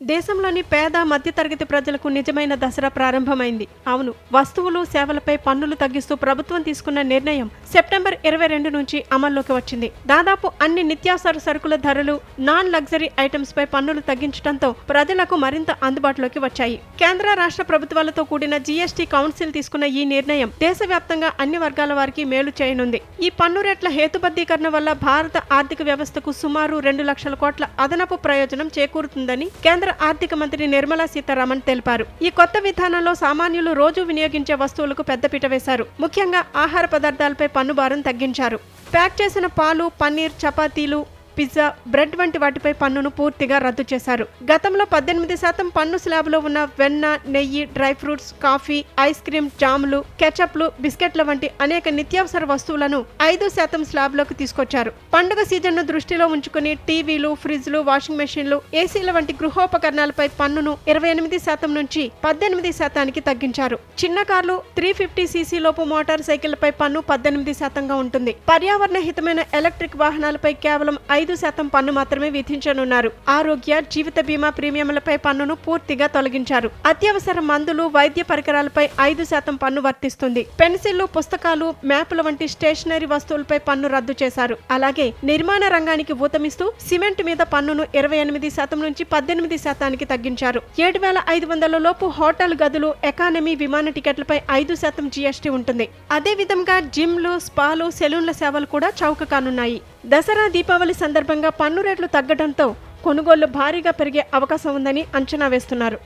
దేశంలోని పేద మధ్యతరగతి ప్రజలకు నిజమైన దసరా ప్రారంభమైంది. అవును, వస్తువులు సేవలపై పన్నులు తగ్గిస్తూ ప్రభుత్వం తీసుకున్న నిర్ణయం సెప్టెంబర్ 22 నుంచి అమల్లోకి వచ్చింది. దాదాపు అన్ని నిత్యావసర సరుకుల ధరలు, నాన్ లగ్జరీ ఐటమ్స్ పై పన్నులు తగ్గించడంతో ప్రజలకు మరింత అందుబాటులోకి వచ్చాయి. కేంద్ర రాష్ట్ర ప్రభుత్వాలతో కూడిన జీఎస్టీ కౌన్సిల్ తీసుకున్న ఈ నిర్ణయం దేశవ్యాప్తంగా అన్ని వర్గాల వారికి మేలు చేయనుంది. ఈ పన్ను రేట్ల హేతుబద్ధీకరణ వల్ల భారత ఆర్థిక వ్యవస్థకు సుమారు 2 లక్షల కోట్ల అదనపు ప్రయోజనం చేకూరుతుందని కేంద్ర ఆర్థిక మంత్రి నిర్మలా సీతారామన్ తెలిపారు. ఈ కొత్త విధానంలో సామాన్యులు రోజు వినియోగించే వస్తువులకు పెద్దపీట వేశారు. ముఖ్యంగా ఆహార పదార్థాలపై పన్ను భారం తగ్గించారు. ప్యాక్ చేసిన పాలు, పన్నీర్, చపాతీలు, పిజ్జా, బ్రెడ్ వంటి వాటిపై పన్నును పూర్తిగా రద్దు చేశారు. గతంలో 18% పన్ను స్లాబ్లో ఉన్న వెన్న, నెయ్యి, dry fruits, coffee, ice cream, జాములు, కెచప్లు, బిస్కెట్ల వంటి అనేక నిత్యావసర వస్తువులను 5% స్లాబ్లోకి తీసుకొచ్చారు. పండుగ సీజన్ను దృష్టిలో ఉంచుకుని టీవీలు, ఫ్రిడ్జ్లు, వాషింగ్ మెషిన్లు, ఏసీల వంటి గృహోపకరణాలపై పన్నును 28% నుంచి 18% తగ్గించారు. చిన్న కార్లు, 350cc లోపు మోటార్ సైకిళ్లపై పన్ను 18%గా ఉంటుంది. పర్యావరణ హితమైన ఎలక్ట్రిక్ వాహనాలపై కేవలం 5% పన్ను మాత్రమే విధించనున్నారు. ఆరోగ్య, జీవిత బీమా ప్రీమియంలపై పన్నును పూర్తిగా తొలగించారు. అత్యవసర మందులు, వైద్య పరికరాలపై 5% పన్ను వర్తిస్తుంది. పెన్సిళ్లు, పుస్తకాలు, మ్యాపుల వంటి స్టేషనరీ వస్తువులపై పన్ను రద్దు చేశారు. అలాగే నిర్మాణ రంగానికి ఊతమిస్తూ సిమెంట్ మీద పన్నును 28% నుంచి 18% తగ్గించారు. 7,500 లోపు హోటల్ గదులు, ఎకానమీ విమాన టికెట్లపై 5% జీఎస్టీ ఉంటుంది. అదే విధంగా జిమ్లు, స్పాలు, సెలూన్ల సేవలు కూడా చౌక కానున్నాయి. దసరా, దీపావళి సందర్భంగా పన్ను రేట్లు తగ్గడంతో కొనుగోళ్లు భారీగా పెరిగే అవకాశం ఉందని అంచనా వేస్తున్నారు.